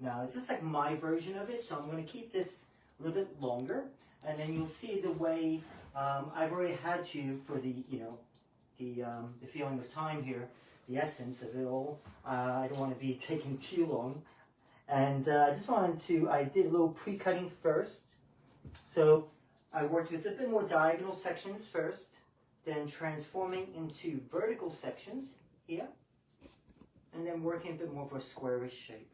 Now, it's just like my version of it, so I'm going to keep this a little bit longer, and then you'll see the way I've already had to for the, the feeling of time here, the essence of it all. I don't want to be taking too long. And I just wanted to, I did a little pre-cutting first. So I worked with a bit more diagonal sections first, then transforming into vertical sections here, and then working a bit more of a squarish shape.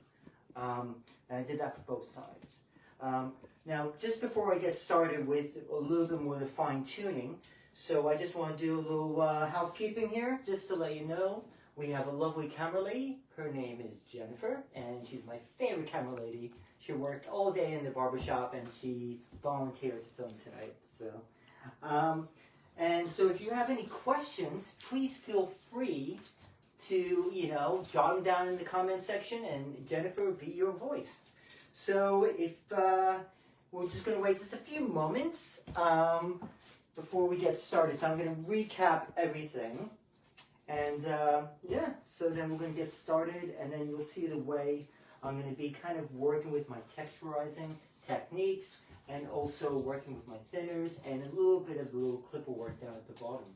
And I did that for both sides. Now, just before I get started with a little bit more of the fine tuning, so I just want to do a little housekeeping here, just to let you know. We have a lovely camera lady. Her name is Jennifer, and she's my favorite camera lady. She worked all day in the barbershop, and she volunteered to film tonight. So, and so if you have any questions, please feel free to, jot them down in the comment section, and Jennifer will be your voice. So if we're just going to wait just a few moments before we get started. So I'm going to recap everything. And yeah, so then we're going to get started, and then you'll see the way I'm going to be kind of working with my texturizing techniques, and also working with my thinners, and a little bit of the little clipper work down at the bottom.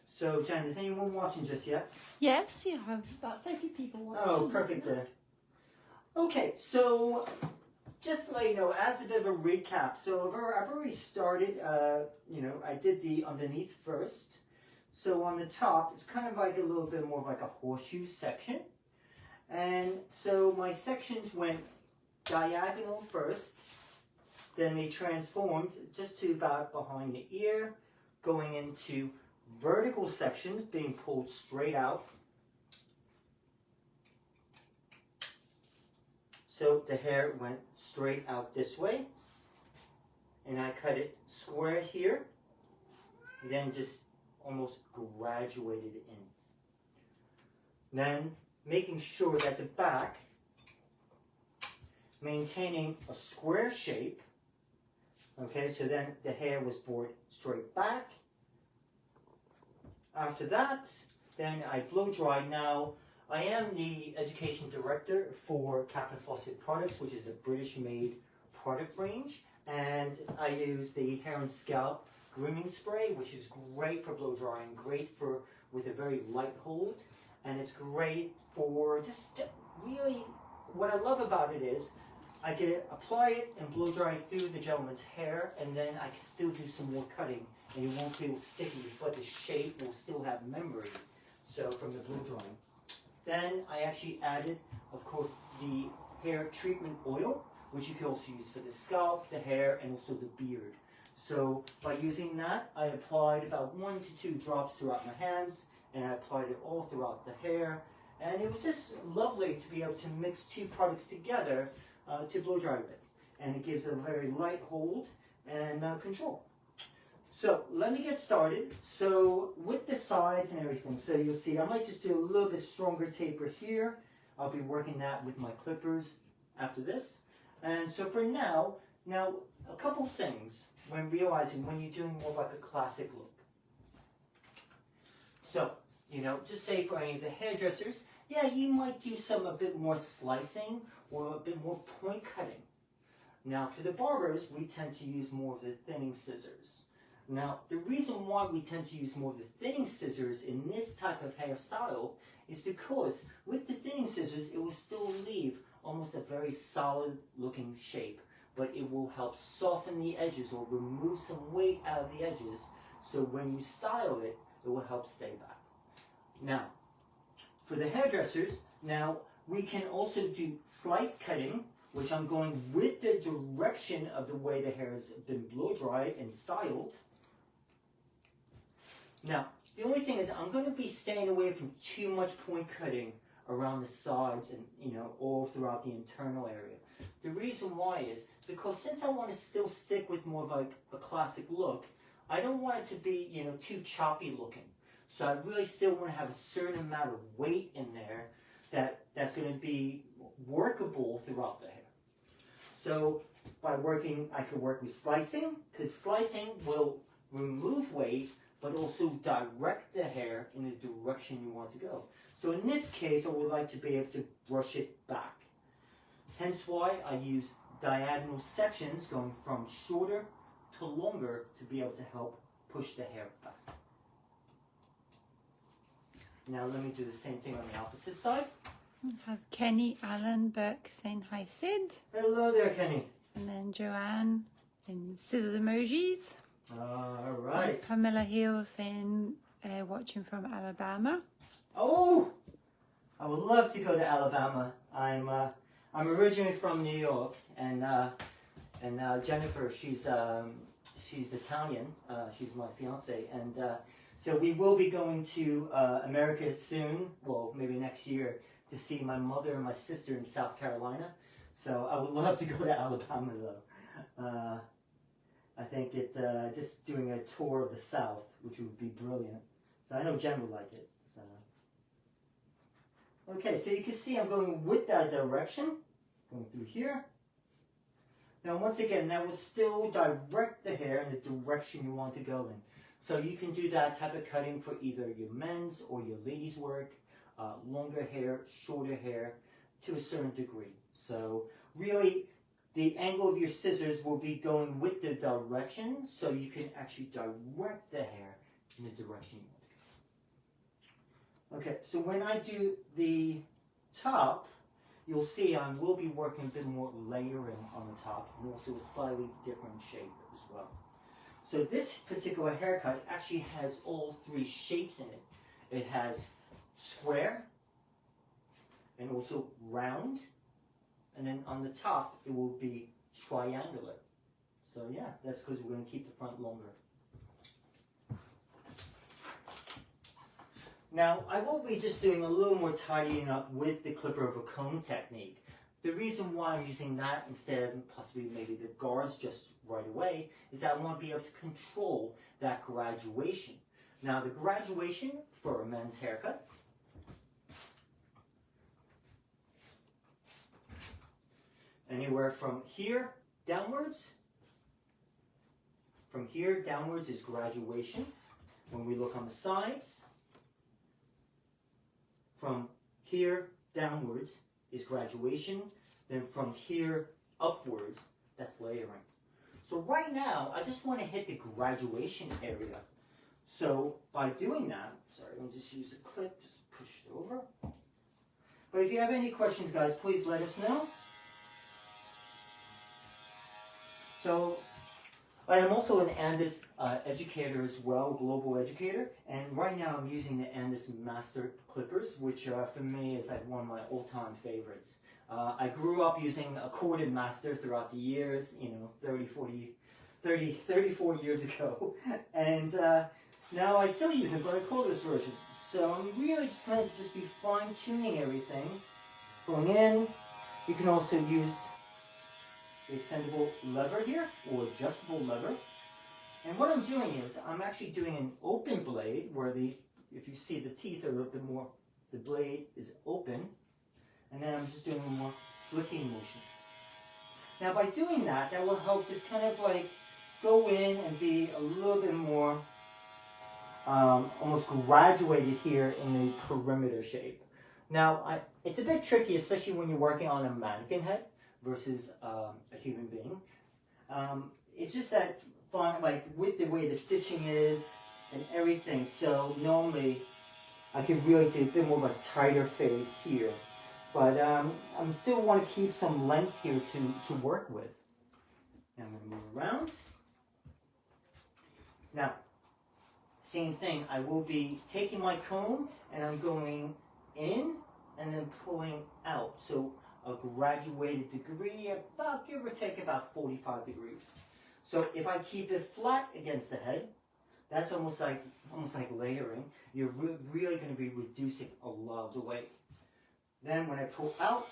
So Jen, is anyone watching just yet? Yes, you have about 30 people watching. Oh, perfect then. Okay, so just to let you know, as a bit of a recap, so I've already started, I did the underneath first. So on the top, it's kind of like a little bit more of like a horseshoe section. And so my sections went diagonal first, then they transformed just to about behind the ear, going into vertical sections being pulled straight out. So the hair went straight out this way, and I cut it square here, then just almost graduated it in. Then making sure that the back, maintaining a square shape. Okay, so then the hair was brought straight back. After that, then I blow dry. Now, I am the education director for Captain Fawcett Products, which is a British-made product range, and I use the Hair and Scalp grooming spray, which is great for blow drying, great for with a very light hold, and it's great for just really, what I love about it is I can apply it and blow dry it through the gentleman's hair, and then I can still do some more cutting, and it won't feel sticky, but the shape will still have memory, so from the blow drying. Then I actually added, of course, the hair treatment oil, which you can also use for the scalp, the hair, and also the beard. So by using that, I applied about 1 to 2 drops throughout my hands, and I applied it all throughout the hair. And it was just lovely to be able to mix 2 products together to blow dry with. And it gives a very light hold and control. So let me get started. So with the sides and everything, so you'll see I might just do a little bit stronger taper here. I'll be working that with my clippers after this. And so for now, a couple things when realizing when you're doing more like a classic look. So, just say for any of the hairdressers, yeah, you might do a bit more slicing or a bit more point cutting. Now for the barbers, we tend to use more of the thinning scissors. Now, the reason why we tend to use more of the thinning scissors in this type of hairstyle is because with the thinning scissors, it will still leave almost a very solid looking shape, but it will help soften the edges or remove some weight out of the edges, so when you style it, it will help stay back. Now, for the hairdressers, we can also do slice cutting, which I'm going with the direction of the way the hair has been blow dried and styled. Now, the only thing is I'm going to be staying away from too much point cutting around the sides and, all throughout the internal area. The reason why is because since I want to still stick with more of like a classic look, I don't want it to be, too choppy looking. So I really still want to have a certain amount of weight in there that's going to be workable throughout the hair. So by working, I could work with slicing, because slicing will remove weight, but also direct the hair in the direction you want to go. So in this case, I would like to be able to brush it back. Hence why I use diagonal sections going from shorter to longer to be able to help push the hair back. Now let me do the same thing on the opposite side. We have Kenny Allen Burke saying hi, Sid. Hello there, Kenny. And then Joanne in scissors emojis. All right. Pamela Hill saying watching from Alabama. Oh, I would love to go to Alabama. I'm originally from New York, and Jennifer, she's Italian. She's my fiance, and so we will be going to America soon. Well, maybe next year to see my mother and my sister in South Carolina. So I would love to go to Alabama, though. I think just doing a tour of the South, which would be brilliant. So I know Jen would like it. So. Okay, so you can see I'm going with that direction, going through here. Now once again, that will still direct the hair in the direction you want to go in. So you can do that type of cutting for either your men's or your ladies' work, longer hair, shorter hair, to a certain degree. So really, the angle of your scissors will be going with the direction, so you can actually direct the hair in the direction you want to go. Okay, so when I do the top, you'll see I will be working a bit more layering on the top, and also a slightly different shape as well. So this particular haircut actually has all three shapes in it. It has square, and also round, and then on the top it will be triangular. So yeah, that's because we're going to keep the front longer. Now I will be just doing a little more tidying up with the clipper over comb technique. The reason why I'm using that instead of possibly maybe the guards just right away is that I want to be able to control that graduation. Now the graduation for a men's haircut anywhere from here downwards. From here downwards is graduation. When we look on the sides, from here downwards is graduation. Then from here upwards, that's layering. So right now, I just want to hit the graduation area. So by doing that, sorry, I'll just use a clip, just push it over. But if you have any questions, guys, please let us know. So I am also an Andis educator as well, global educator, and right now I'm using the Andis Master Clippers, which for me is like one of my all-time favorites. I grew up using a corded master throughout the years, 34 years ago, and now I still use it, but I cordless version. So I'm really just going to be fine-tuning everything. Going in, you can also use the extendable lever here, or adjustable lever. And what I'm doing is, I'm actually doing an open blade, where if you see the teeth are a bit more, the blade is open, and then I'm just doing a more flicking motion. Now by doing that, that will help just kind of like go in and be a little bit more almost graduated here in the perimeter shape. Now it's a bit tricky, especially when you're working on a mannequin head versus a human being. It's just that like with the way the stitching is and everything, so normally I can really do a bit more of a tighter fade here. But I still want to keep some length here to work with. Now I'm going to move around. Now, same thing, I will be taking my comb and I'm going in and then pulling out. So a graduated degree, about give or take about 45 degrees. So if I keep it flat against the head, that's almost like layering. You're really going to be reducing a lot of the weight. Then when I pull out,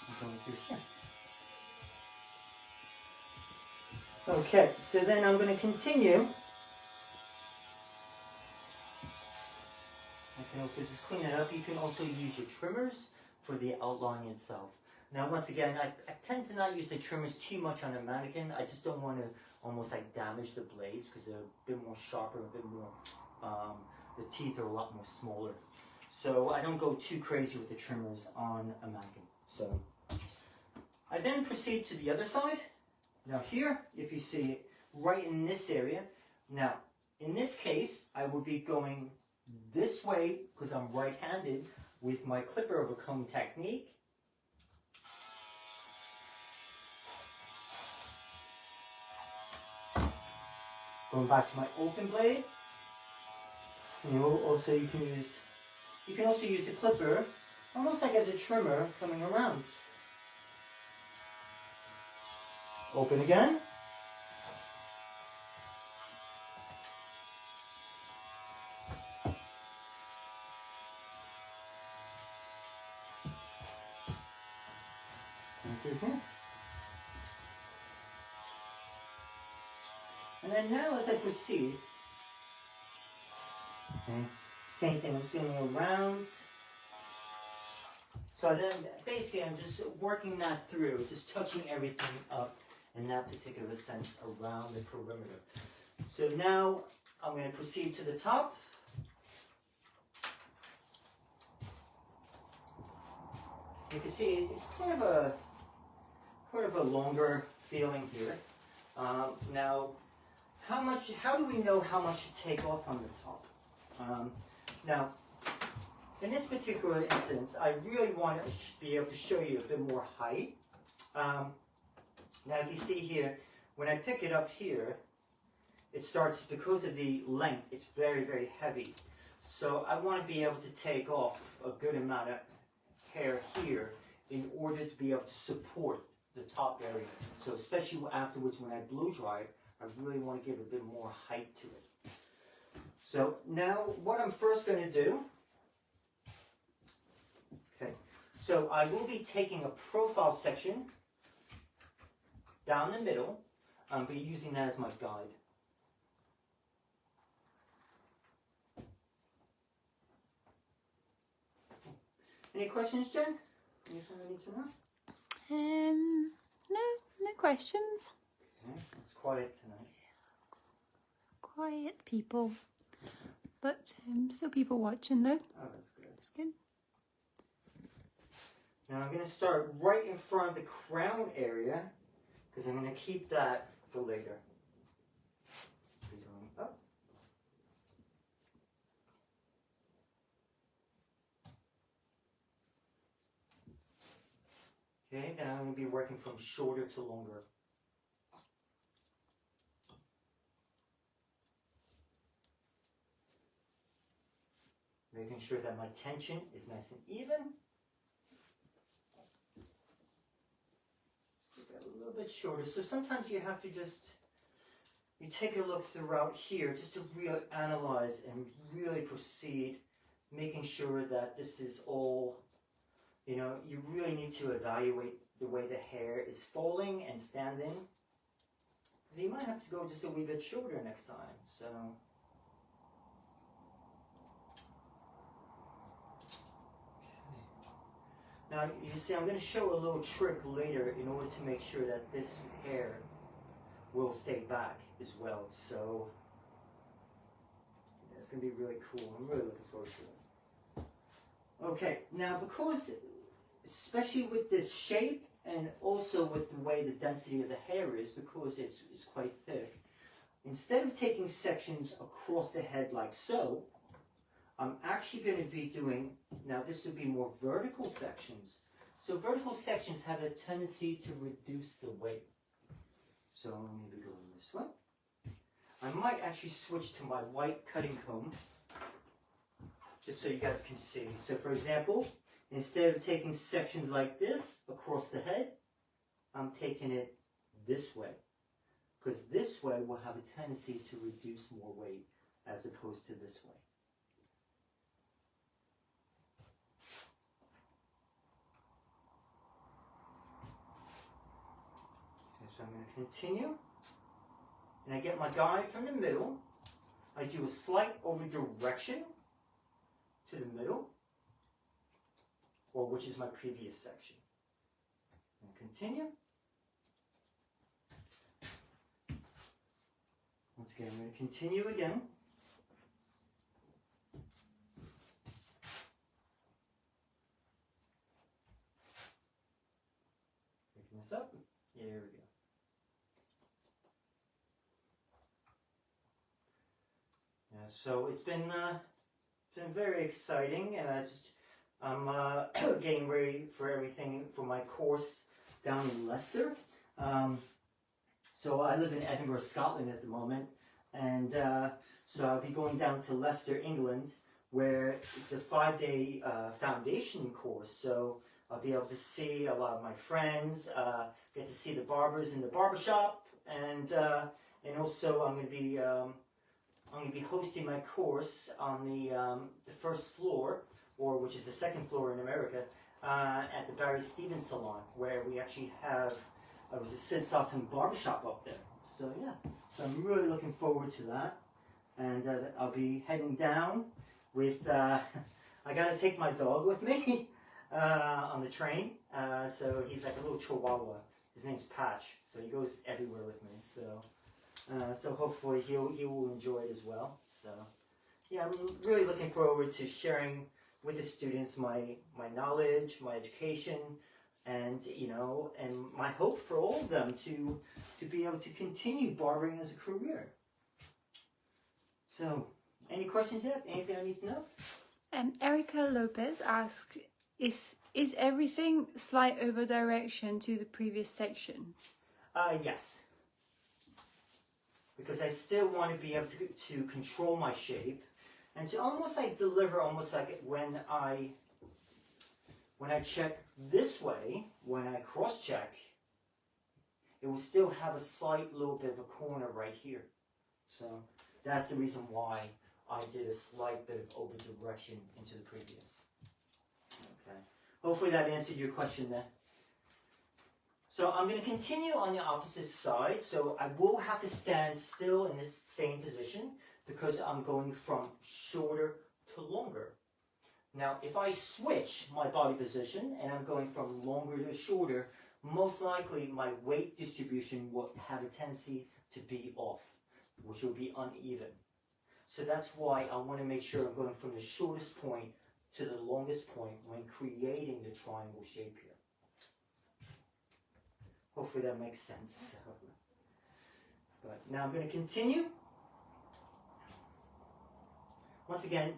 I'm going through here. Okay, so then I'm going to continue can also just clean it up. You can also use your trimmers for the outline itself. Now, once again, I tend to not use the trimmers too much on a mannequin. I just don't want to almost like damage the blades because they're a bit more sharper, a bit more, the teeth are a lot more smaller. So I don't go too crazy with the trimmers on a mannequin. So I then proceed to the other side. Now here, if you see it, right in this area. Now, in this case, I would be going this way because I'm right-handed with my clipper over comb technique. Going back to my open blade. And you can also use the clipper almost like as a trimmer coming around. Open again. And then now as I proceed, same thing, I'm just going around. So then basically I'm just working that through, just touching everything up in that particular sense around the perimeter. So now I'm going to proceed to the top. You can see it's kind of a longer feeling here. Now, how do we know how much to take off on the top? Now, in this particular instance, I really want to be able to show you a bit more height. Now, if you see here, when I pick it up here, it starts, because of the length, it's very, very heavy. So I want to be able to take off a good amount of hair here in order to be able to support the top area. So especially afterwards when I blow dry it, I really want to give a bit more height to it. So now what I'm first going to do, okay, so I will be taking a profile section down the middle, but using that as my guide. Any questions, Jen? Anything I need to know? No questions. Okay, it's quiet tonight. Quiet people, but still people watching though. Oh, that's good. That's good. Now I'm going to start right in front of the crown area because I'm going to keep that for later. Going up. Okay, and I'm going to be working from shorter to longer. Making sure that my tension is nice and even. Just get a little bit shorter. So sometimes you have to you take a look throughout here just to really analyze and really proceed, making sure that this is all, you really need to evaluate the way the hair is falling and standing. Because you might have to go just a wee bit shorter next time. So. Now, you see, I'm going to show a little trick later in order to make sure that this hair will stay back as well. So, yeah, it's going to be really cool. I'm really looking forward to it. Okay, now because, especially with this shape and also with the way the density of the hair is, because it's quite thick, instead of taking sections across the head like so, I'm actually going to be doing, now this would be more vertical sections. So vertical sections have a tendency to reduce the weight. So I'm going to be going this way. I might actually switch to my white cutting comb, just so you guys can see. So for example, instead of taking sections like this across the head, I'm taking it this way. Because this way will have a tendency to reduce more weight as opposed to this way. So I'm going to continue, and I get my guide from the middle. I do a slight over direction to the middle, or which is my previous section. And continue. Once again, I'm going to continue again. Picking this up. There we go. Yeah, so it's been very exciting. I'm getting ready for everything for my course down in Leicester. So I live in Edinburgh, Scotland at the moment, and so I'll be going down to Leicester, England, where it's a 5-day foundation course. So I'll be able to see a lot of my friends, get to see the barbers in the barbershop, and also I'm going to be hosting my course on the first floor, or which is the second floor in America, at the Barry Stevens Salon, where we actually have it was a Sid Softon barbershop up there. So yeah, so I'm really looking forward to that, and I'll be heading down with. I gotta take my dog with me on the train. So he's like a little Chihuahua. His name's Patch. So he goes everywhere with me. So hopefully he will enjoy it as well. So yeah, I'm really looking forward to sharing with the students my knowledge, my education, and and my hope for all of them to be able to continue barbering as a career. So, any questions yet? Anything I need to know? Erica Lopez asks, is everything slight over direction to the previous section? Yes. Because I still want to be able to control my shape and to almost like deliver almost like when I check this way, when I cross check, it will still have a slight little bit of a corner right here. So that's the reason why I did a slight bit of over direction into the previous. Okay. Hopefully that answered your question there. So I'm going to continue on the opposite side. So I will have to stand still in this same position because I'm going from shorter to longer. Now, if I switch my body position and I'm going from longer to shorter, most likely my weight distribution will have a tendency to be off, which will be uneven. So that's why I want to make sure I'm going from the shortest point to the longest point when creating the triangle shape here. Hopefully that makes sense. But now I'm going to continue. Once again,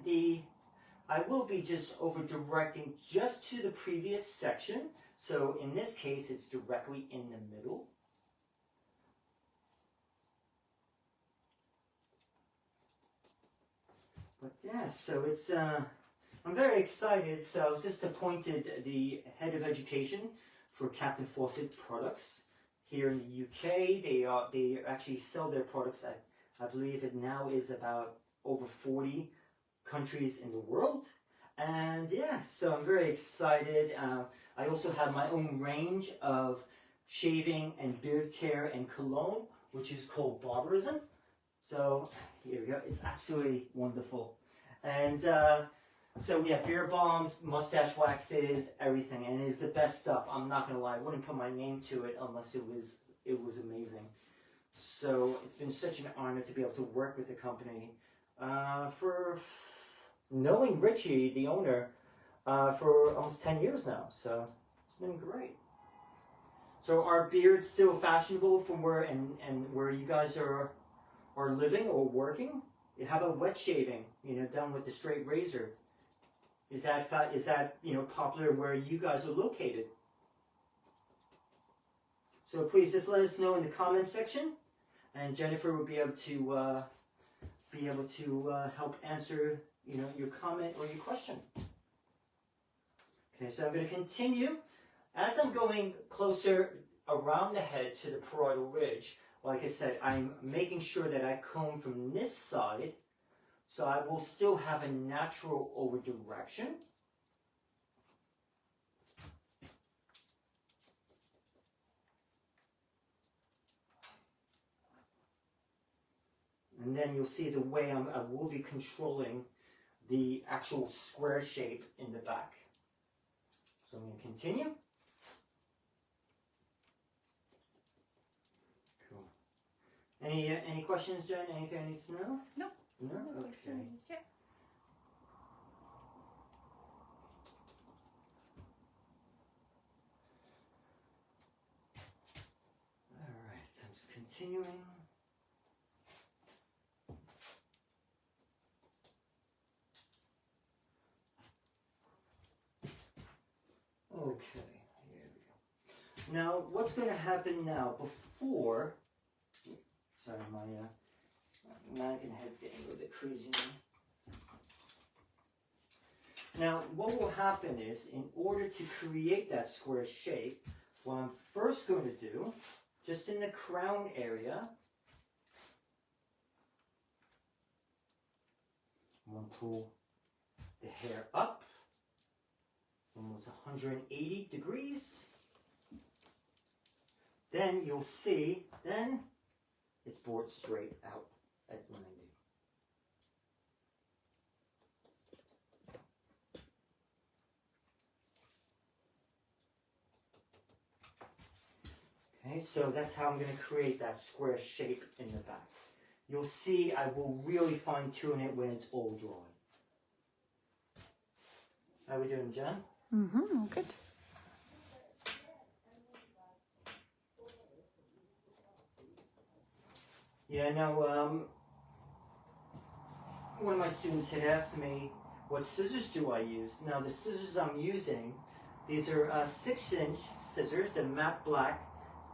I will be just over directing just to the previous section. So in this case, it's directly in the middle. But yeah, so it's, I'm very excited. So I was just appointed the head of education for Captain Fawcett products here in the UK. They actually sell their products at, I believe it now is about over 40 countries in the world. And yeah, so I'm very excited. I also have my own range of shaving and beard care and cologne, which is called Barbarism. So here we go. It's absolutely wonderful. And so we have beard balms, mustache waxes, everything, and it is the best stuff. I'm not gonna lie, I wouldn't put my name to it unless it was amazing. So it's been such an honor to be able to work with the company for knowing Richie, the owner, for almost 10 years now. So it's been great. So are beards still fashionable from where where you guys are living or working? How about wet shaving? Done with the straight razor. Is that popular where you guys are located? So please just let us know in the comments section, and Jennifer will be able to help answer your comment or your question. Okay, so I'm going to continue. As I'm going closer around the head to the parietal ridge, like I said, I'm making sure that I comb from this side, so I will still have a natural over direction. And then you'll see the way I will be controlling the actual square shape in the back. So I'm going to continue. Cool. Any questions, Jen? Anything I need to know? No. No? No Okay. questions yet. Alright, so I'm just continuing. Okay, here we go. Now, what's going to happen now before... Sorry, my mannequin head's getting a little bit crazy now. Now, what will happen is, in order to create that square shape, what I'm first going to do, just in the crown area, I'm going to pull the hair up, almost 180 degrees. Then you'll see, then it's brought straight out at 90. Okay, so that's how I'm going to create that square shape in the back. You'll see I will really fine tune it when it's all dry. How are we doing, Jen? Mm-hmm, good. Yeah, now, one of my students had asked me, what scissors do I use? Now, the scissors I'm using, these are 6-inch scissors, they're matte black,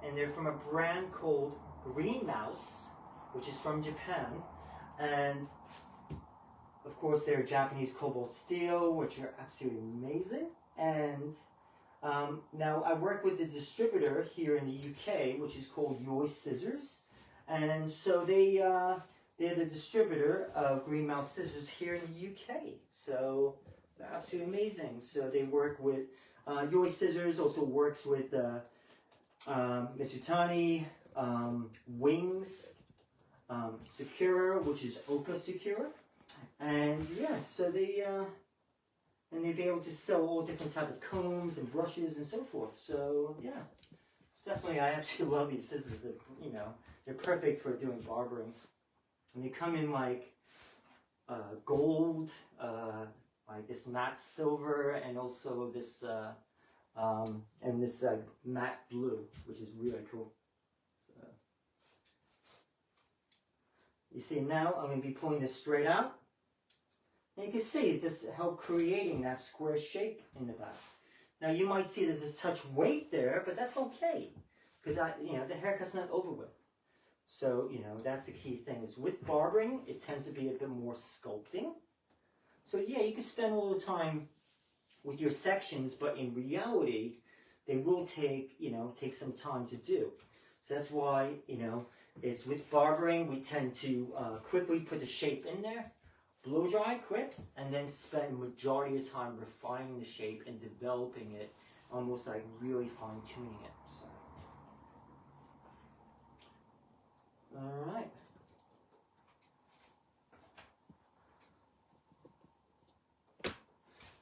and they're from a brand called Green Mouse, which is from Japan. And, of course, they're Japanese cobalt steel, which are absolutely amazing. And now I work with a distributor here in the UK, which is called Yoy Scissors. And so they're the distributor of Green Mouse scissors here in the UK. So they're absolutely amazing. So they work with, Yoy Scissors also works with Mizutani, Wings, Secura, which is Oka Secura. And yeah, so and they'd be able to sell all different type of combs and brushes and so forth. So yeah, it's definitely, I absolutely love these scissors. They're perfect for doing barbering. And they come in like gold, like this matte silver, and also this matte blue, which is really cool. So you see now I'm going to be pulling this straight out. And you can see it just helped creating that square shape in the back. Now you might see there's this touch weight there, but that's okay, because the haircut's not over with. So that's the key thing, is with barbering it tends to be a bit more sculpting. So yeah, you can spend all the time with your sections, but in reality they will take some time to do. So that's why it's with barbering we tend to quickly put the shape in there, blow dry quick, and then spend majority of time refining the shape and developing it, almost like really fine tuning it. So. All right.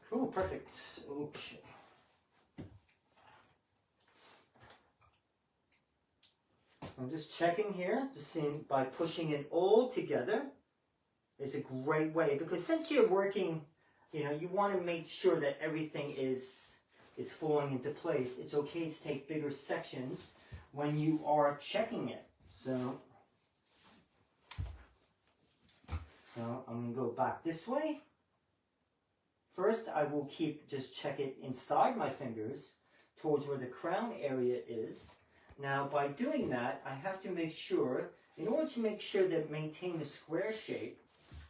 Cool, perfect. Okay. I'm just checking here to see by pushing it all together. It's a great way, because since you're working, you want to make sure that everything is falling into place. It's okay to take bigger sections when you are checking it. So now I'm going to go back this way. First, I will just check it inside my fingers towards where the crown area is. Now, by doing that, I have to make sure, in order to make sure that maintain the square shape,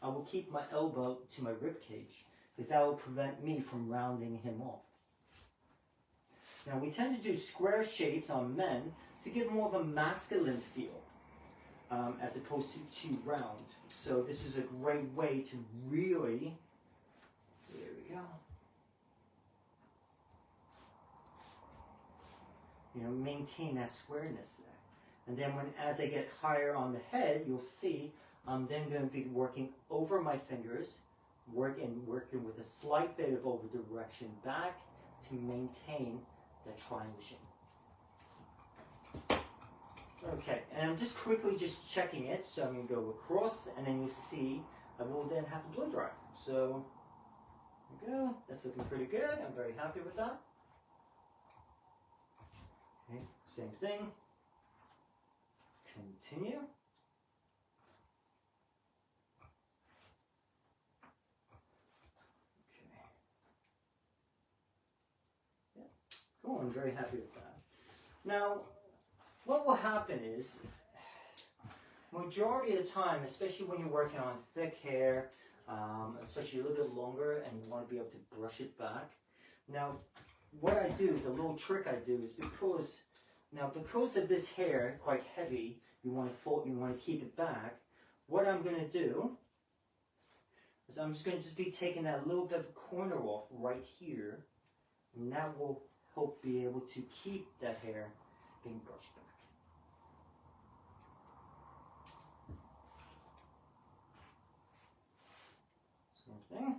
I will keep my elbow to my rib cage, because that will prevent me from rounding him off. Now, we tend to do square shapes on men to give more of a masculine feel, as opposed to too round. So this is a great way to really, there we go, maintain that squareness there. And then as I get higher on the head, you'll see I'm then going to be working over my fingers working with a slight bit of over direction back to maintain that triangle shape. Okay, and I'm just quickly just checking it. So I'm going to go across, and then you'll see I will then have to blow dry. So there we go. That's looking pretty good. I'm very happy with that. Okay, same thing. Continue. Okay. Yeah, cool. I'm very happy with that. Now, what will happen is, majority of the time, especially when you're working on thick hair, especially a little bit longer, and you want to be able to brush it back. Now, what I do is a little trick I do is because of this hair quite heavy, you want to keep it back. What I'm going to do is I'm just going to be taking that little bit of corner off right here, and that will help be able to keep that hair being brushed back. Same thing.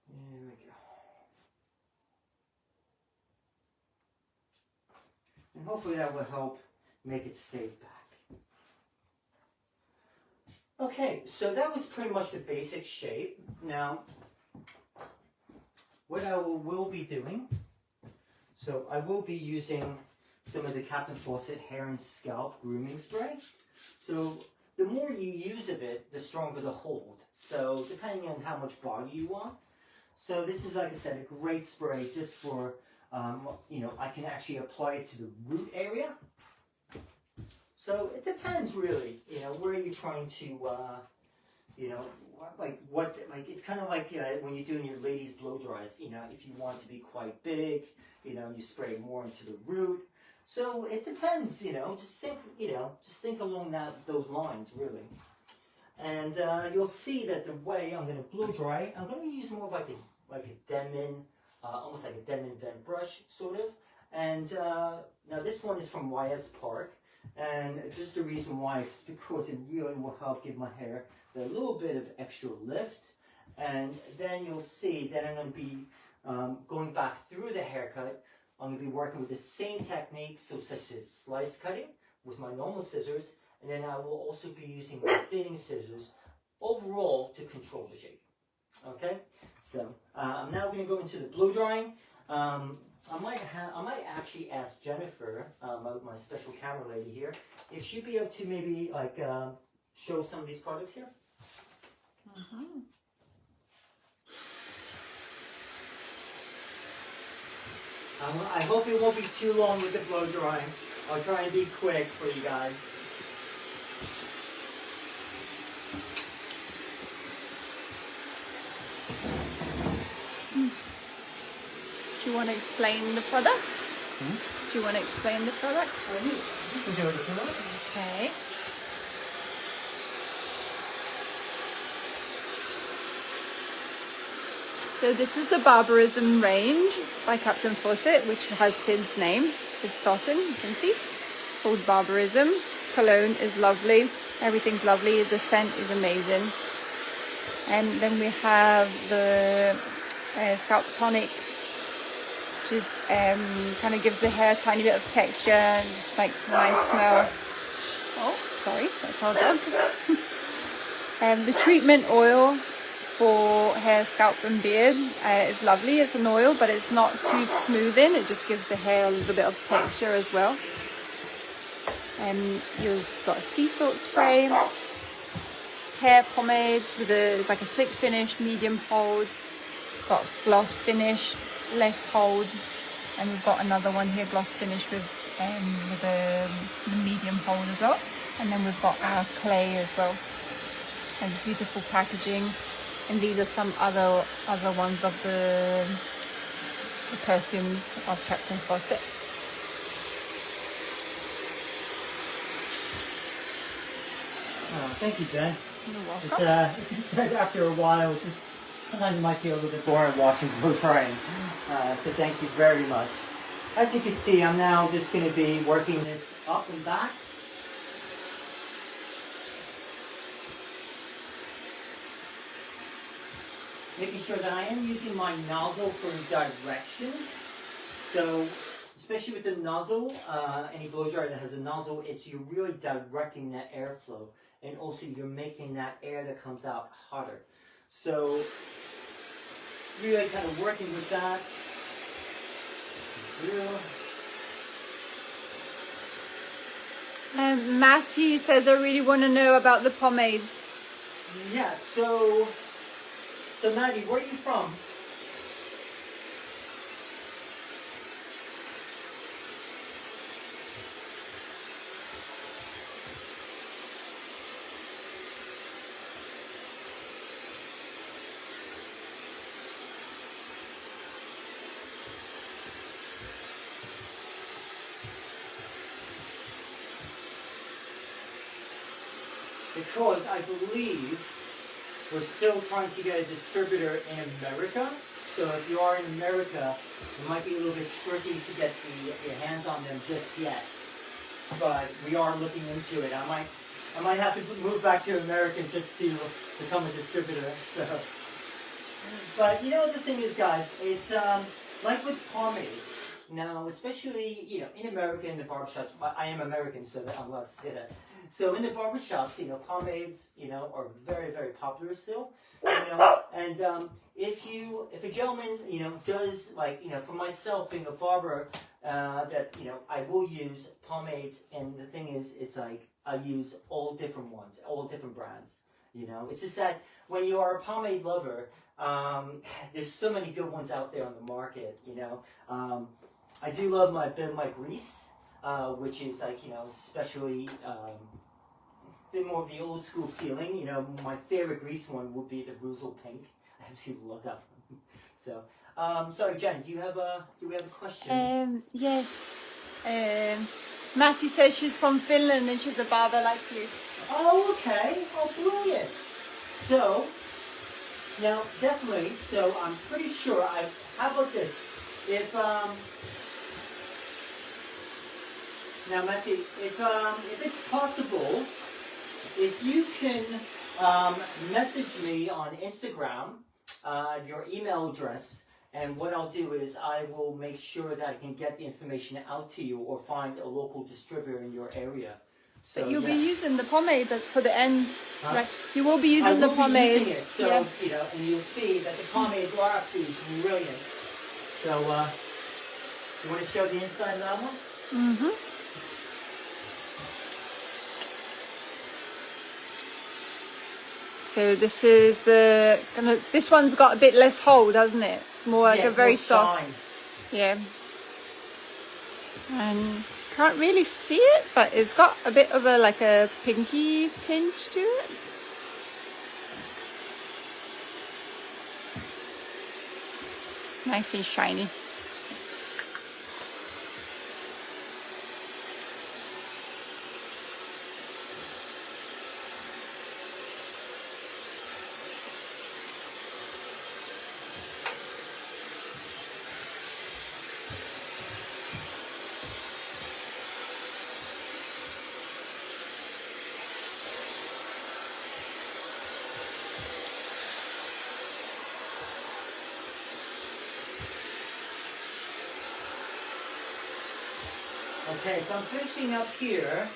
There we go. And hopefully that will help make it stay back. Okay, so that was pretty much the basic shape. Now, what I will be doing, so I will be using some of the Captain Fawcett Hair and Scalp Grooming Spray. So the more you use of it, the stronger the hold. So depending on how much body you want. So this is, like I said, a great spray just for, I can actually apply it to the root area. So it depends really, where you're trying to, it's kind of like when you're doing your ladies blow dries, if you want to be quite big, you spray more into the root. So it depends, just think along those lines really. And you'll see that the way I'm going to blow dry, I'm going to use more of like a Denman, almost like a Denman vent brush sort of. And now this one is from YS Park. And just the reason why is because it really will help give my hair a little bit of extra lift. And then you'll see that I'm going to be going back through the haircut. I'm going to be working with the same techniques, so such as slice cutting with my normal scissors, and then I will also be using my thinning scissors overall to control the shape. Okay, so I'm now going to go into the blow drying. I might actually ask Jennifer, my special camera lady here, if she'd be able to maybe show some of these products here. Mm-hmm. I hope it won't be too long with the blow drying. I'll try and be quick for you guys. Do you want to explain the products? Do you want to explain the products? You can do it if you like. Okay. So this is the Barbarism range by Captain Fawcett, which has Sid's name, Sid Sutton, you can see. Called Barbarism. Cologne is lovely. Everything's lovely. The scent is amazing. And then we have the Scalp Tonic, which is kind of gives the hair a tiny bit of texture and just like nice smell. Oh, sorry, that's our dog. The treatment oil for hair, scalp and beard is lovely. It's an oil, but it's not too smoothing. It just gives the hair a little bit of texture as well. You've got sea salt spray, hair pomade with it's like a slick finish, medium hold. Got gloss finish, less hold, and we've got another one here, gloss finish with the medium hold as well. And then we've got our clay as well, and beautiful packaging. And these are some other ones of the perfumes of Captain Fawcett. Oh, thank you, Jen. You're welcome. It's just that after a while, sometimes it might feel a little bit boring watching blow drying. So thank you very much. As you can see, I'm now just going to be working this up and back. making sure that I am using my nozzle for direction. So, especially with the nozzle, any blow dryer that has a nozzle, you're really directing that airflow, and also you're making that air that comes out hotter. So, really kind of working with that. Matty says, I really want to know about the pomades. Yeah, so Maddie, where are you from? Because I believe we're still trying to get a distributor in America. So if you are in America, it might be a little bit tricky to get your hands on them just yet. But we are looking into it. I might have to move back to America just to become a distributor. So, but you know what the thing is, guys, it's like with pomades. Now, especially in America in the barbershops. I am American, so I'm allowed to say that. So in the barbershops, pomades, are very, very popular still, and if a gentleman, does for myself being a barber, that, I will use pomades, and the thing is, it's like, I use all different ones, all different brands, it's just that when you are a pomade lover, there's so many good ones out there on the market, I do love my grease, which is like, especially, a bit more of the old school feeling. My favorite grease one would be the Russell Pink. I absolutely love that one. So, sorry, Jen, do we have a question? Yes. Matty says she's from Finland and she's a barber like you. Oh, okay. Oh, brilliant. So, now, definitely, so I'm pretty sure how about this? Now, Matty, if it's possible, if you can message me on Instagram, your email address, and what I'll do is I will make sure that I can get the information out to you or find a local distributor in your area. So, but you'll be using the pomade for the end, right? You will be I using will the pomade. be using it, so, and you'll see that the pomades are absolutely brilliant. So, you want to show the inside of that one? Mm-hmm. So this is this one's got a bit less hold, doesn't it? It's more like a very soft. Shine. Yeah. And can't really see it, but it's got a bit of a pinky tinge to it. It's nice and shiny. Okay, so I'm finishing up here.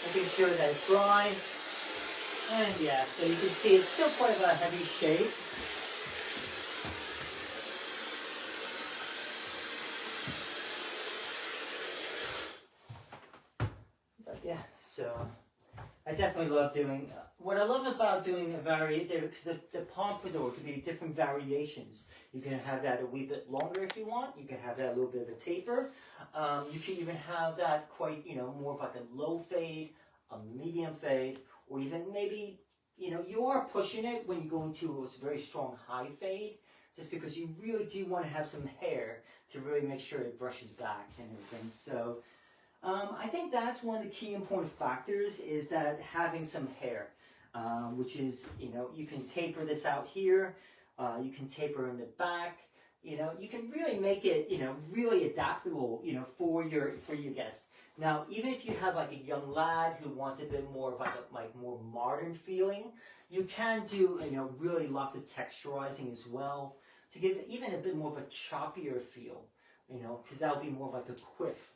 Making sure that it's dry. And yeah, so you can see it's still quite a heavy shave. But yeah, so I definitely love doing, what I love about doing a because the Pompadour can be different variations. You can have that a wee bit longer if you want. You can have that a little bit of a taper. You can even have that quite, more of like a low fade, a medium fade, or even maybe, you are pushing it when you go into a very strong high fade, just because you really do want to have some hair to really make sure it brushes back and everything. So, I think that's one of the key important factors is that having some hair, which is, you can taper this out here, you can taper in the back, you know, you can really make it, you know, really adaptable, you know, for your guests. Now, even if you have like a young lad who wants a bit more of like a more modern feeling, you can do, you know, really lots of texturizing as well to give it even a bit more of a choppier feel, you know, because that'll be more like a quiff.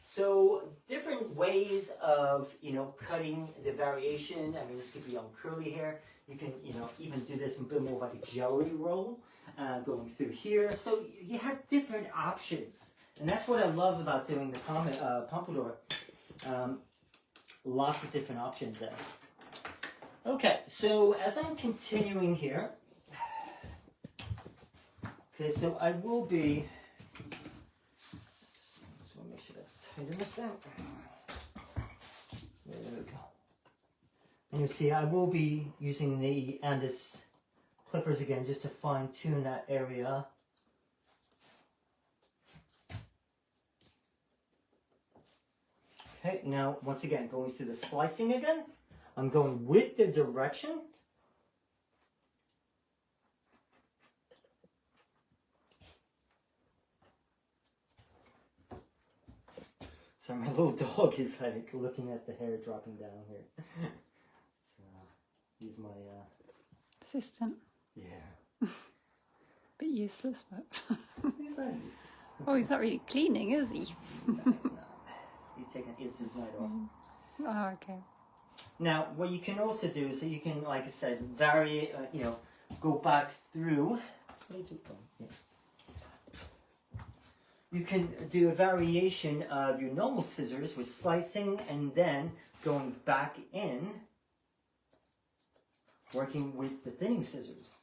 So different ways of, you know, cutting the variation. I mean, this could be on curly hair. You can, you know, even do this in a bit more like a jelly roll going through here. So you have different options. And that's what I love about doing the Pompadour. Lots of different options there. Okay, so as I'm continuing here, okay, so I will be, just want to make sure that's tight enough there. There we go. And you see, I will be using the Andis clippers again just to fine tune that area. Okay, now once again, going through the slicing again, I'm going with the direction. So my little dog is like looking at the hair dropping down here. So he's my assistant. Yeah. Bit useless, but He's not useless. oh, he's not really cleaning, is he? No, he's not. He's taking his night off. Oh, okay. Now, what you can also do is that you can, like I said, vary, you know, go back through. You can do a variation of your normal scissors with slicing and then going back in, working with the thinning scissors.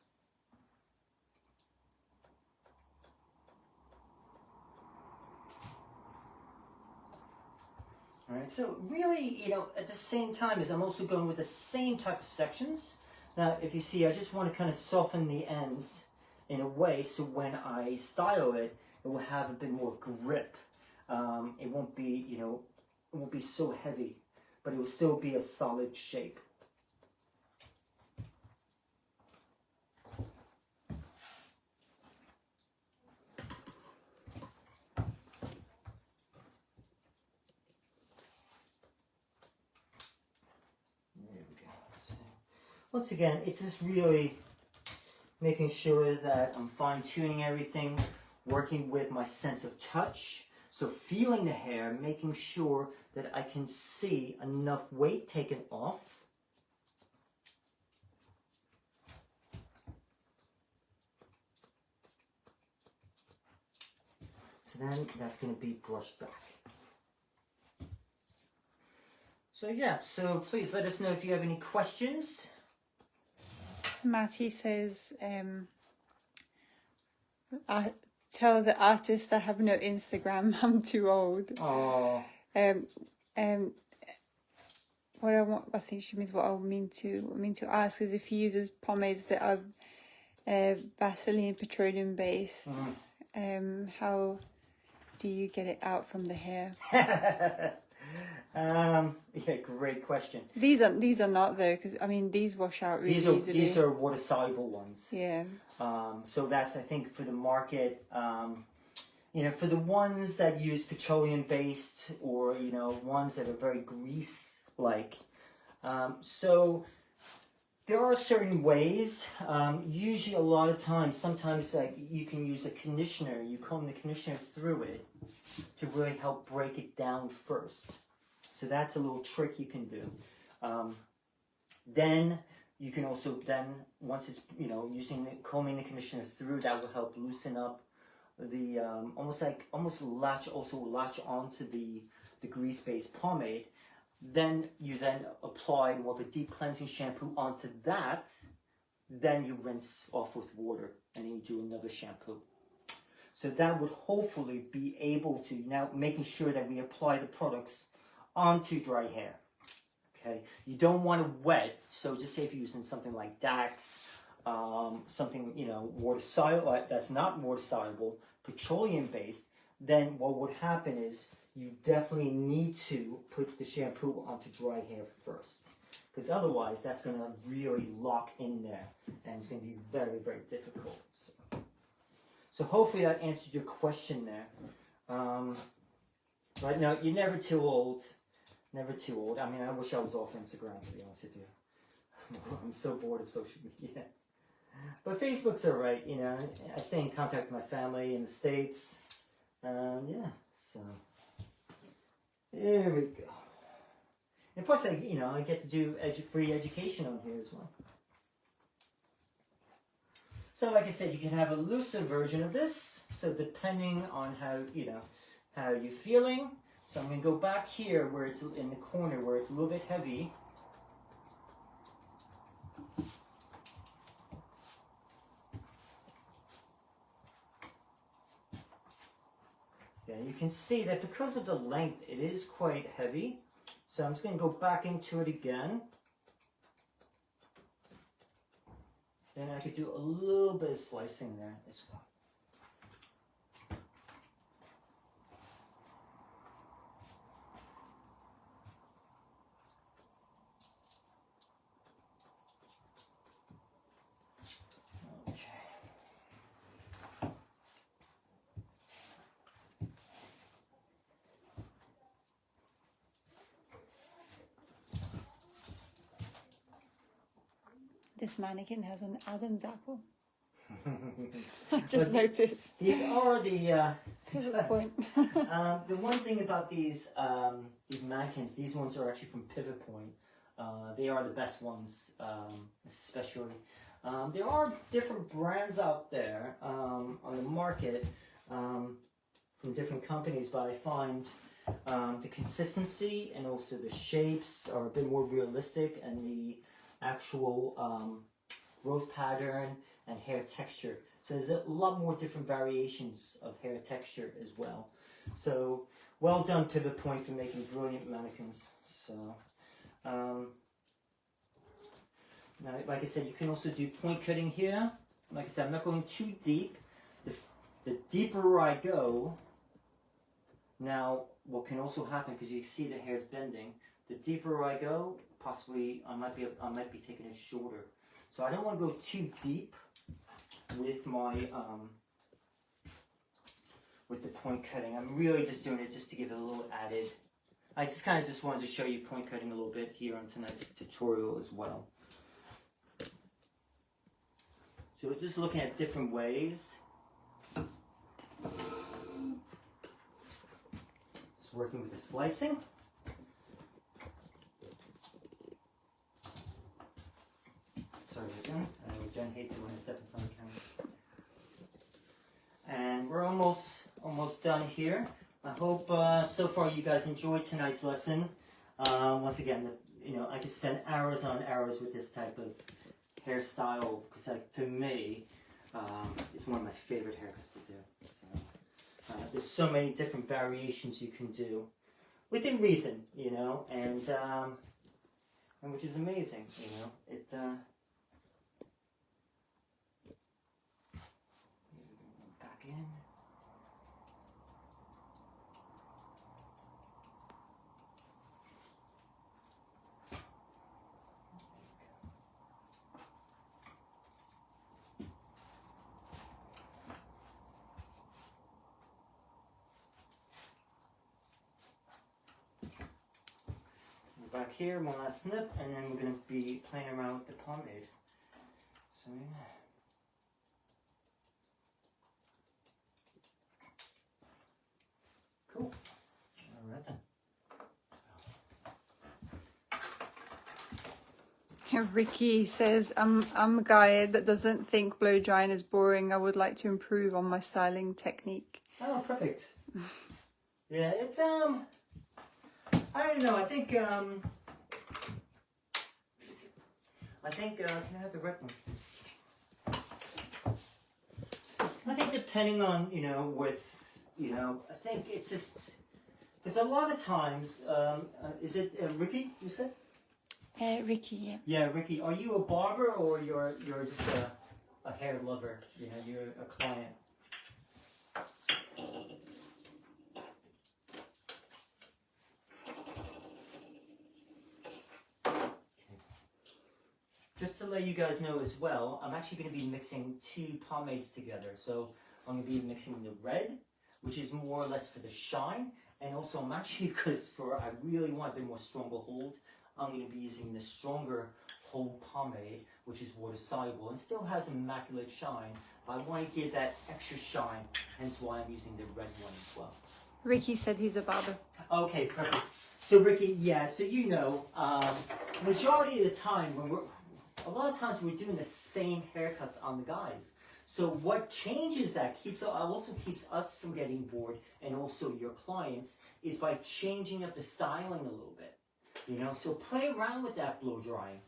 Alright, so really, you know, at the same time as I'm also going with the same type of sections. Now, if you see, I just want to kind of soften the ends in a way so when I style it, it will have a bit more grip. It won't be, you know, it won't be so heavy, but it will still be a solid shape. Once again, it's just really making sure that I'm fine-tuning everything, working with my sense of touch. So feeling the hair, making sure that I can see enough weight taken off. So then that's going to be brushed back. So yeah, so please let us know if you have any questions. Matty says, tell the artist I have no Instagram. I'm too old. Oh. What I think she means what I mean to ask is if he uses pomades that are Vaseline petroleum based. How do you get it out from the hair? Yeah, great question. These are not though, because I mean these wash out really easily. These are water soluble ones. Yeah. So that's, I think, for the market. You know, for the ones that use petroleum based or, you know, ones that are very grease like. So there are certain ways. Usually, a lot of times, sometimes you can use a conditioner. You comb the conditioner through it to really help break it down first. So that's a little trick you can do. Then you can also once it's, you know, combing the conditioner through, that will help loosen up the almost latch onto the grease-based pomade. Then you apply more of a deep cleansing shampoo onto that. Then you rinse off with water and then you do another shampoo. So that would hopefully be able to, now making sure that we apply the products onto dry hair. Okay, you don't want to wet, so just say if you're using something like Dax, something, you know, water soluble, that's not water soluble, petroleum based, then what would happen is you definitely need to put the shampoo onto dry hair first, because otherwise that's going to really lock in there and it's going to be very, very difficult. So hopefully that answered your question there. But no, you're never too old. Never too old. I mean, I wish I was off Instagram, to be honest with you. I'm so bored of social media. But Facebook's alright, you know. I stay in contact with my family in the States. Yeah, so there we go. And plus, I get to do free education on here as well. So, like I said, you can have a looser version of this. So, depending on how you're feeling. So, I'm going to go back here where it's in the corner where it's a little bit heavy. Yeah, you can see that because of the length, it is quite heavy. So I'm just going to go back into it again. Then I could do a little bit of slicing there as well. This mannequin has an Adam's apple. I just noticed. These are the point. the one thing about these mannequins, these ones are actually from Pivot Point. They are the best ones, especially. There are different brands out there on the market from different companies, but I find the consistency and also the shapes are a bit more realistic, and the actual growth pattern and hair texture. So there's a lot more different variations of hair texture as well. So well done, Pivot Point, for making brilliant mannequins. So now, like I said, you can also do point cutting here. Like I said, I'm not going too deep. The deeper I go, now what can also happen, because you see the hair's bending, the deeper I go, possibly I might be taking it shorter. So I don't want to go too deep with my with the point cutting. I'm really just doing it just to give it a little added. I just kind of just wanted to show you point cutting a little bit here on tonight's tutorial as well. So we're just looking at different ways. Just working with the slicing. Sorry again. I know Jen hates it when I step in front of the camera. And we're almost done here. I hope so far you guys enjoyed tonight's lesson. Once again, I could spend hours on hours with this type of hairstyle, because for me, it's one of my favorite haircuts to do. So, there's so many different variations you can do within reason, and which is amazing, It back in. Back here, one last snip, and then we're going to be playing around with the pomade. So, cool. All right then. Ricky says, I'm a guy that doesn't think blow drying is boring. I would like to improve on my styling technique. Oh, perfect. Yeah, it's I don't know. I think can I have the red one? I think depending on I think it's just because a lot of times is it Ricky? You said? Ricky, yeah. Yeah, Ricky. Are you a barber or you're just a hair lover? You're a client. Just to let you guys know as well, I'm actually going to be mixing two pomades together. So I'm going to be mixing the red, which is more or less for the shine. And also I'm actually, because I really want a bit more stronger hold, I'm going to be using the stronger hold pomade, which is water soluble and still has immaculate shine. But I want to give that extra shine, hence why I'm using the red one as well. Ricky said he's a barber. Okay, perfect. So Ricky, yeah, so majority of the time a lot of times we're doing the same haircuts on the guys. So what changes that also keeps us from getting bored, and also your clients, is by changing up the styling a little bit. So play around with that blow drying.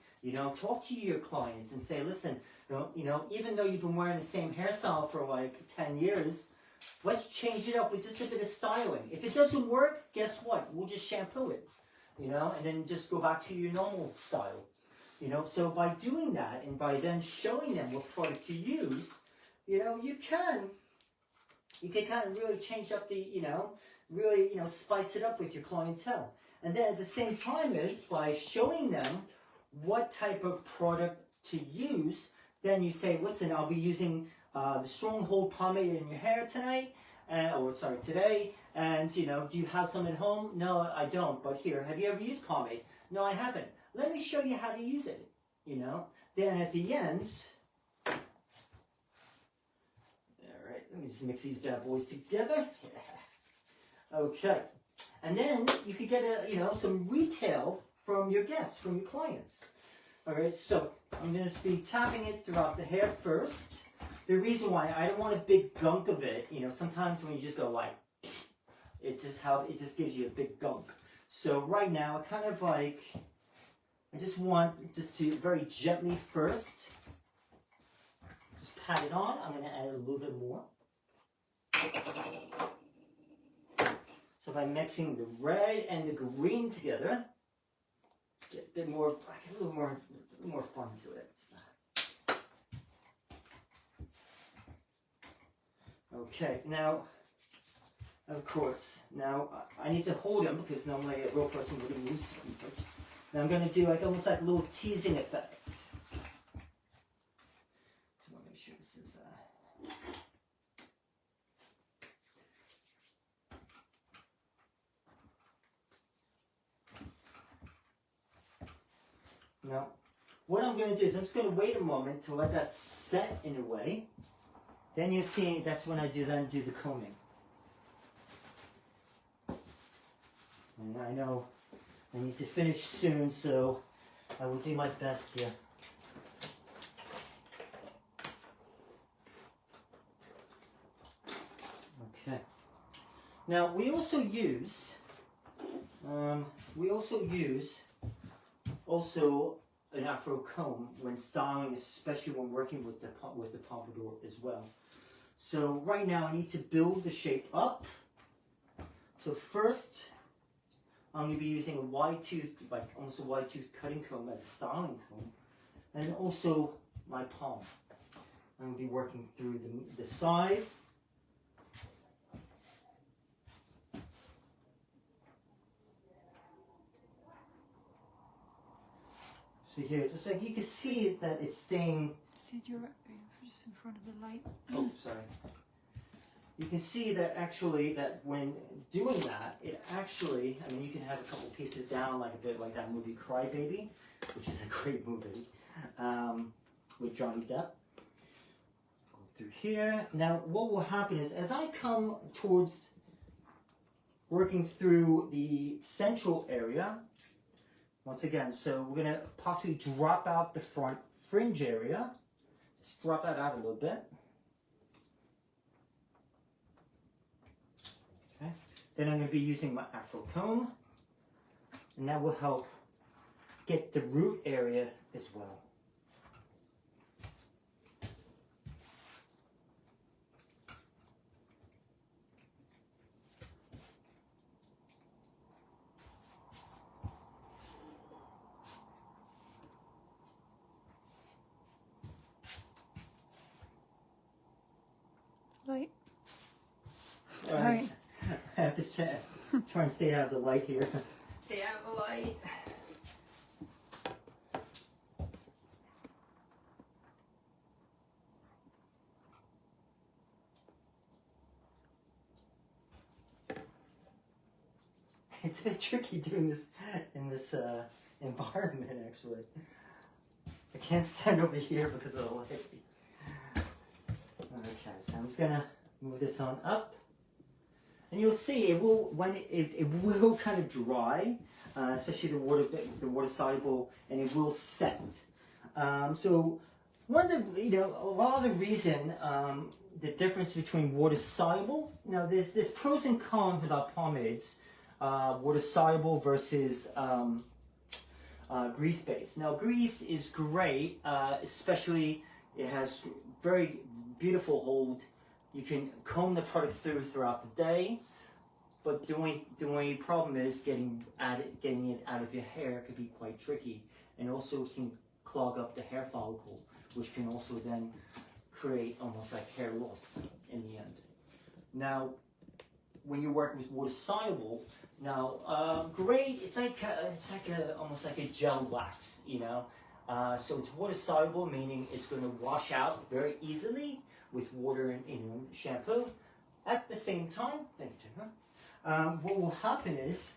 Talk to your clients and say, listen, even though you've been wearing the same hairstyle for like 10 years, let's change it up with just a bit of styling. If it doesn't work, guess what? We'll just shampoo it, and then just go back to your normal style. So by doing that and by then showing them what product to use, you can kind of really change up the, really, spice it up with your clientele. And then at the same time is by showing them what type of product to use, then you say, listen, I'll be using the strong hold pomade in your hair tonight, today, and do you have some at home? No, I don't, but here, have you ever used pomade? No, I haven't. Let me show you how to use it, Then at the end, all right, let me just mix these bad boys together. Okay, and then you could get some retail from your guests, from your clients. All right, so I'm going to be tapping it throughout the hair first. The reason why I don't want a big gunk of it, sometimes when you just go like, it just gives you a big gunk. So right now, I just want to very gently first, just pat it on. I'm going to add a little bit more. So by mixing the red and the green together, get a bit more, a little more fun to it. Okay, now, of course, I need to hold them because normally a real person wouldn't use them. Now I'm going to do almost like little teasing effects. So I want to make sure this is... Now, what I'm going to do is I'm just going to wait a moment to let that set in a way. Then you see that's when I do the combing. And I know I need to finish soon, so I will do my best here. Okay. Now we also use an Afro comb when styling, especially when working with the Pompadour as well. So right now I need to build the shape up. So first, I'm going to be using a wide tooth, almost a wide tooth cutting comb as a styling comb, and also my palm. I'm going to be working through the side. So here, just like you can see that it's staying. Sid, you're just in front of the light. Oh, sorry. You can see that actually, that when doing that, it actually, you can have a couple pieces down, like a bit like that movie Cry Baby, which is a great movie, with Johnny Depp. Go through here. Now, what will happen is, as I come towards working through the central area, once again, so we're going to possibly drop out the front fringe area. Just drop that out a little bit. Okay. Then I'm going to be using my Afro comb, and that will help get the root area as well. Light. All right. I have to try and stay out of the light here. Stay out of the light. it's a bit tricky doing this in this environment, actually. I can't stand over here because of the light. Okay, so I'm just gonna move this on up. And you'll see it will, when it will kind of dry, especially the water soluble, and it will set. So one of the, a lot of the reason, the difference between water soluble, there's pros and cons about pomades, water soluble versus grease based. Now grease is great, especially it has very beautiful hold. You can comb the product throughout the day, but the only problem is getting it out of your hair could be quite tricky, and also it can clog up the hair follicle, which can also then create almost like hair loss in the end. Now, when you're working with water soluble, great, it's almost like a gel wax, so it's water soluble, meaning it's going to wash out very easily with water and shampoo. At the same time, thank you, Tina. What will happen is,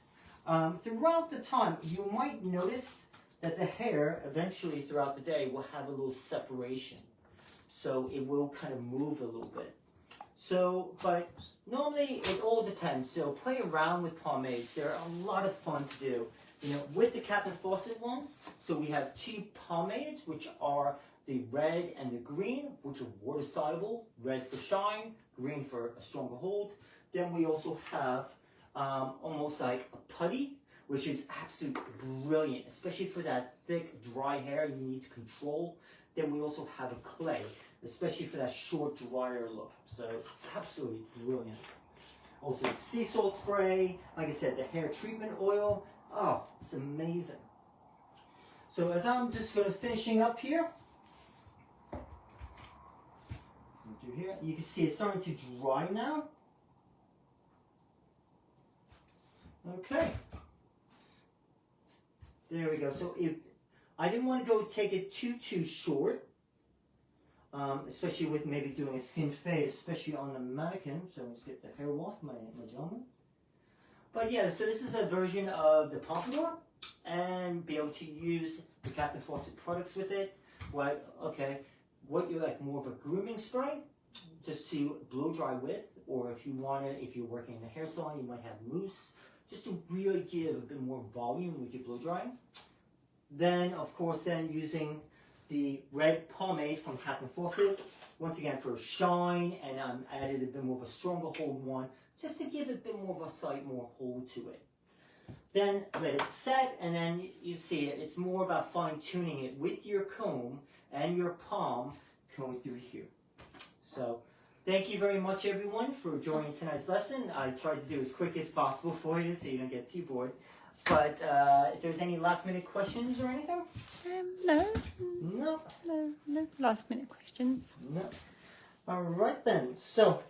throughout the time, you might notice that the hair eventually throughout the day will have a little separation. So it will kind of move a little bit. So, but normally it all depends. So play around with pomades. They're a lot of fun to do. With the cap and faucet ones, so we have two pomades, which are the red and the green, which are water soluble, red for shine, green for a stronger hold. Then we also have almost like a putty, which is absolutely brilliant, especially for that thick, dry hair you need to control. Then we also have a clay, especially for that short, drier look. So it's absolutely brilliant. Also sea salt spray, like I said, the hair treatment oil. Oh, it's amazing. So as I'm just going to finishing up here, you can see it's starting to dry now. Okay. There we go. So I didn't want to go take it too short, especially with maybe doing a skin fade, especially on the mannequin. So let's get the hair off my gentleman. But yeah, so this is a version of the Pompadour, and be able to use the Captain Fawcett products with it. What you like, more of a grooming spray, just to blow dry with, or if you're working in a hair salon, you might have mousse, just to really give a bit more volume with your blow drying. Then, of course, using the red pomade from Captain Fawcett, once again for shine, and added a bit more of a stronger hold one, just to give a bit more of a slight more hold to it. Then let it set, and then you see it. It's more about fine tuning it with your comb and your palm going through here. So thank you very much, everyone, for joining tonight's lesson. I tried to do as quick as possible for you so you don't get too bored. But if there's any last minute questions or anything? No last minute questions. No. All right then. So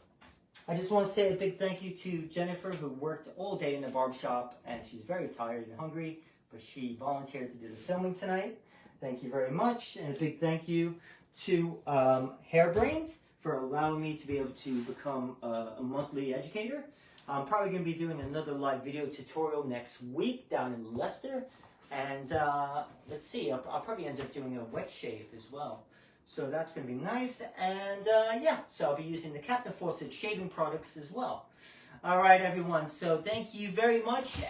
I just want to say a big thank you to Jennifer, who worked all day in the barbershop, and she's very tired and hungry, but she volunteered to do the filming tonight. Thank you very much. And a big thank you to Hairbrains for allowing me to be able to become a monthly educator. I'm probably going to be doing another live video tutorial next week down in Leicester. And let's see, I'll probably end up doing a wet shave as well. So that's going to be nice. And yeah, so I'll be using the Captain Fawcett shaving products as well. All right, everyone. So thank you very much.